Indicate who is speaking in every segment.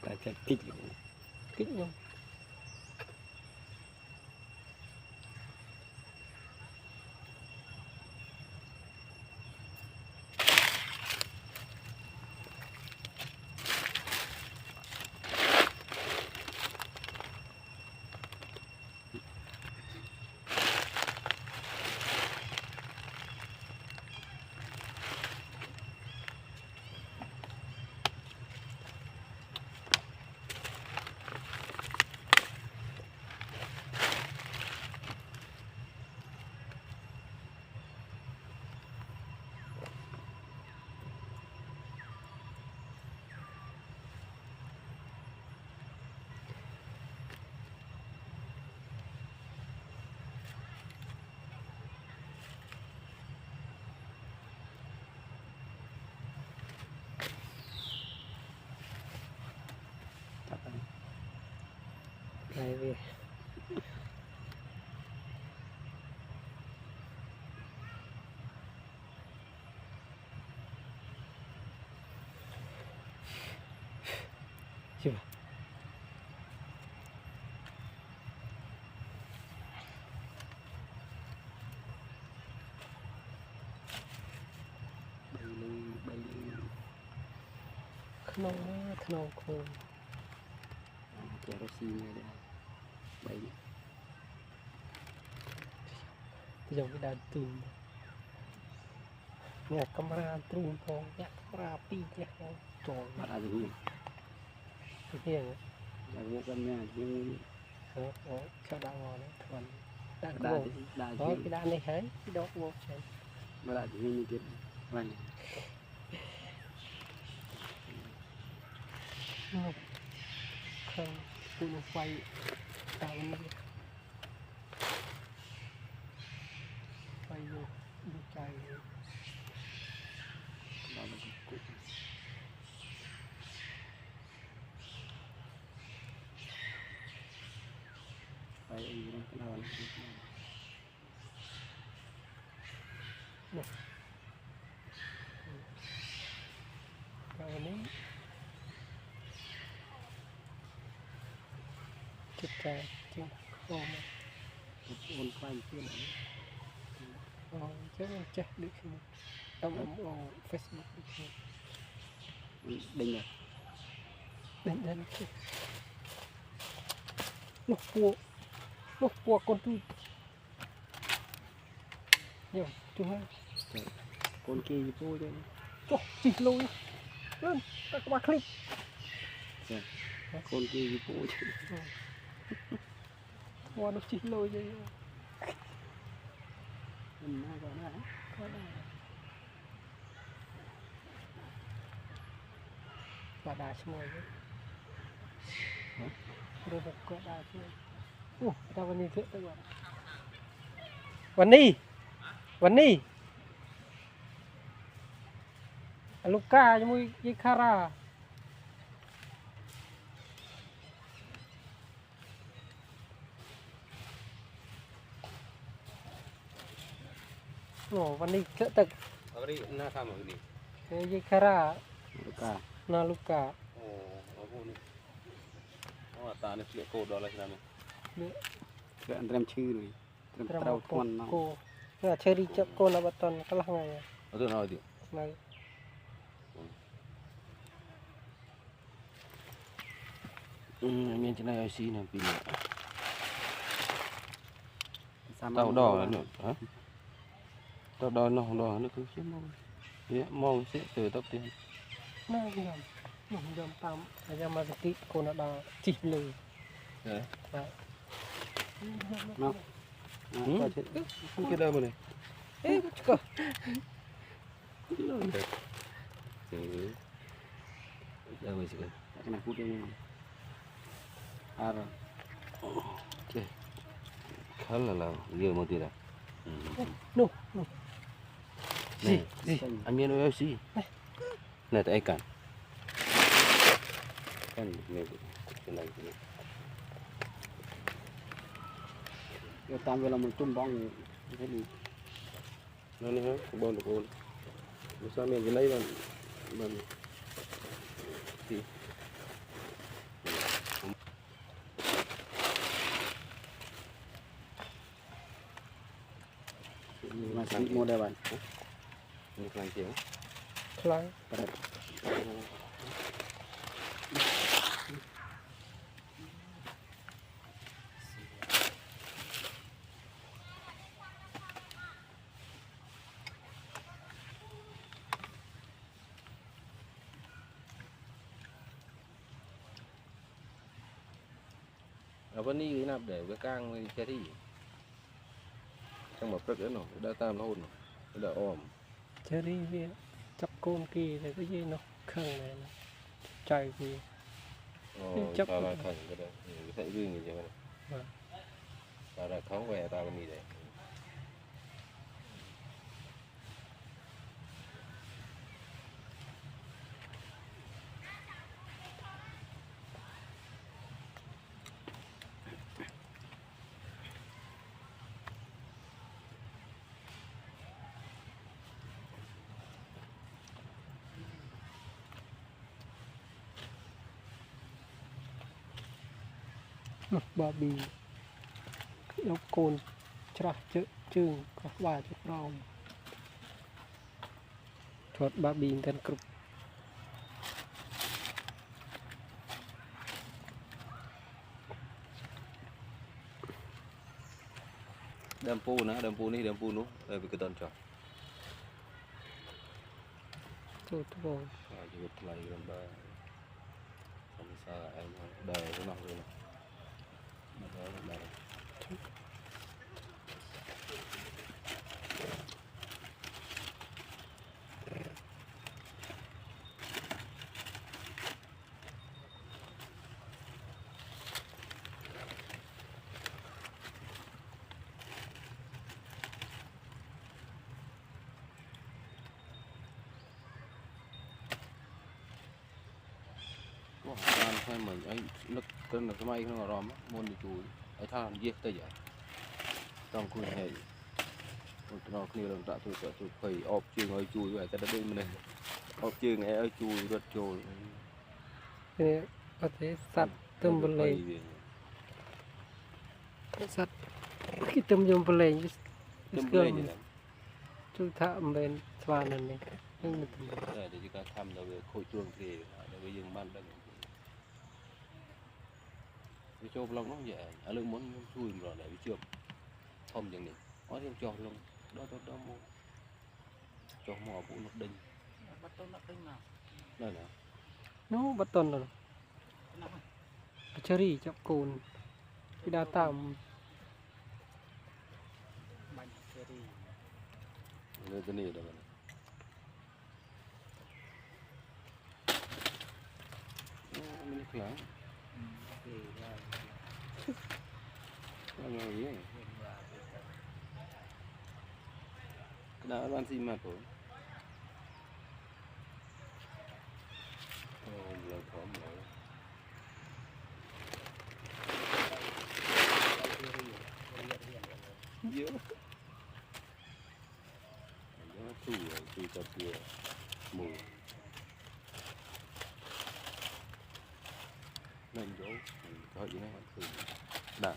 Speaker 1: tại chắc kích
Speaker 2: không này về chưa không không
Speaker 1: chả có gì này đây bảy
Speaker 2: dùng cái đàn tùm nè camera tùm phong nè camera pi nè trời
Speaker 1: bắt ai cũng
Speaker 2: cái kia nữa
Speaker 1: là vô con nhà nhưng
Speaker 2: đó cho đang ngon đấy còn đang
Speaker 1: đa
Speaker 2: có
Speaker 1: đa
Speaker 2: đó cái đàn này hết cái đó vô trên
Speaker 1: mà lại thì như kia vâng
Speaker 2: không tụi nó quay tạo nó quay vô vô chạy
Speaker 1: đó là cụ phải gì đó cái nào
Speaker 2: cái này chụp ra chứ không
Speaker 1: ôn quanh kia này
Speaker 2: chứ chắc được không trong Facebook được không
Speaker 1: đinh rồi
Speaker 2: đến đến nó cua con tu nhiều chú ha
Speaker 1: con kia gì vui đây
Speaker 2: cho chỉ lôi lên các bạn click
Speaker 1: con kia gì vui
Speaker 2: qua nó chỉ lôi vậy
Speaker 1: mình ai gọi nó
Speaker 2: có đây và đá mồi rồi một cái đá mồi ta vẫn nhìn thấy các bạnวันนี้ Luka cho mui Ikaraวันนี้เกิดตึก
Speaker 3: Agri na sama ini.
Speaker 2: Ikara
Speaker 1: Luka
Speaker 2: na Luka
Speaker 3: Oh, apa ni? Oh, tak ada siap kau dah lah sana.
Speaker 1: cái anh em chư rồi em trâu con nó
Speaker 2: cô là chơi đi chợ cô là bắt tuần cái lăng này
Speaker 3: Itu nào itu?
Speaker 2: này
Speaker 3: Mian cina IC ni pilih.
Speaker 1: sama
Speaker 3: Tahu dah ni, ha? Tahu dah noh ni tu semua. Ya, mau sih tu tak tiang.
Speaker 2: nó nhầm tam là mà cái cô nó đã chỉ lười
Speaker 3: Ya.
Speaker 1: nó
Speaker 3: Kan kita mana?
Speaker 2: cơ
Speaker 3: Dah masih kan.
Speaker 1: cái này hút đi à rồi
Speaker 3: Okay. Kalah lah, dia mau tidak.
Speaker 2: no
Speaker 3: Ni, Amian UFC. Nah, tak ikan. Kan ni lagi ni.
Speaker 1: cái tam về là một chum bông thế đi
Speaker 3: Nó ni ha, bon được bon. Masa mian jelai ban. Ban. Ti.
Speaker 1: mà xịt mua đây bạn
Speaker 3: Ini kelang chiếng.
Speaker 2: ខ្លាំង
Speaker 3: Apa ni kenapa deh? Bekang ni cari. Trong một rất nữa đã tam hôn đã ôm
Speaker 2: ជេរីវាចាប់កូនគេតែក៏និយាយនោះខឹងដែរណាចៅវា
Speaker 3: cho là thành cái đấy cái sợi duyên gì chứ
Speaker 2: Vâng.
Speaker 3: ta là không về ta bên đi đấy
Speaker 2: bà bì nó cồn chả chữ chừng có vài chút rau thuật bà bì gần cục
Speaker 3: đâm pu ní đây bị cái tên trò
Speaker 2: thôi thôi
Speaker 3: chỉ một ngày làm ba không sao em đời cái nó rồi này toàn phải mình ấy nó cân là cái máy nó ròm môn đi chui ấy thằng giết tới giờ trong khuôn hệ nó kia làm tạ tôi phải ốp chương ơi chui vậy cái đó bên này ốp chương ấy ơi chui rất trôi
Speaker 2: thế có thể sạch tâm bờ lề sạch khi tâm dùng bờ lề
Speaker 3: tâm lên như này
Speaker 2: chú thạm bên xoan này này nhưng mà
Speaker 3: để chúng ta thăm đâu về khôi chuông thì để bây giờ ban đây cái chỗ lòng nó dễ ở lưng muốn chui rồi để bị trượt khôngอย่างนี้nói thêm cho luôn đó mua cho mò phụ nó đinh
Speaker 1: bắt tôi nó đinh nào
Speaker 3: đây nè
Speaker 2: nó bắt tuần rồi cherry chọc cồn khi đa tạm
Speaker 1: bánh cherry
Speaker 3: đây cái này đâu này mình khỏe cái gì đã ban xin mà thôi giờ có mở dữ nó chui cà phê mù nên dấu có gì nó thử đã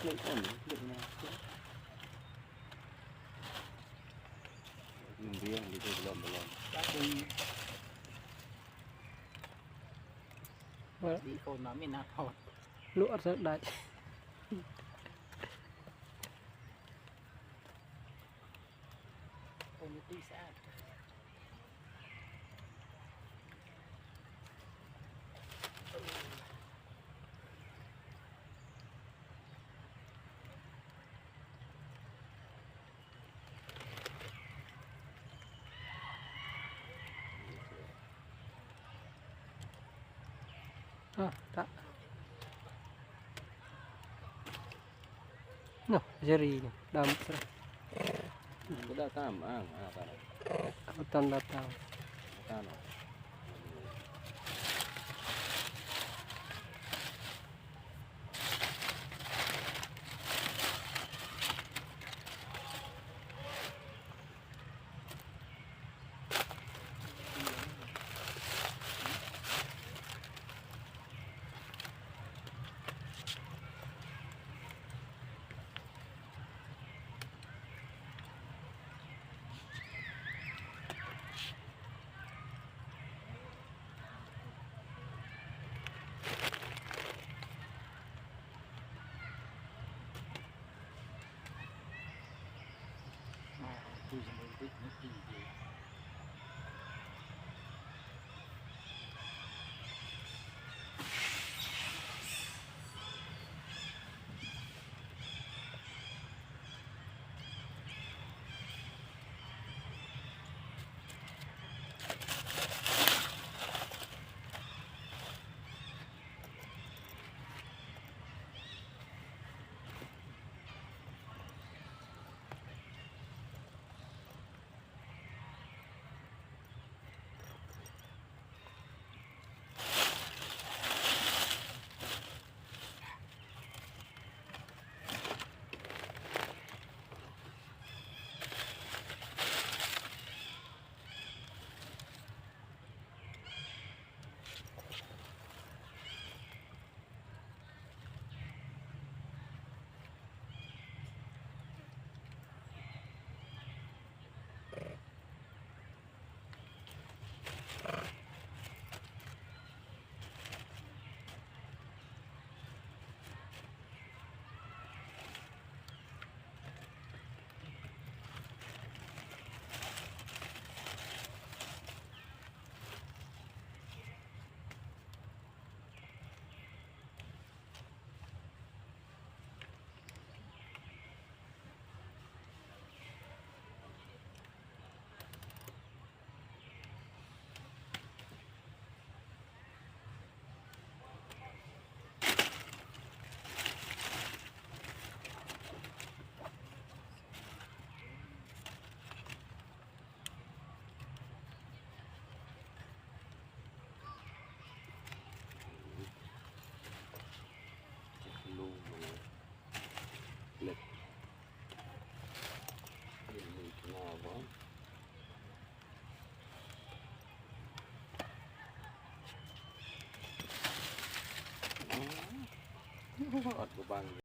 Speaker 3: lấy còn được nào dùng riêng thì tôi làm một lần
Speaker 1: đi khôn nó mình nào thôi
Speaker 2: lụa rất đại
Speaker 1: khôn nó tí xa
Speaker 2: tak no jari dalam serah
Speaker 3: udah tam
Speaker 2: hutan datang
Speaker 3: អត់ក៏បាន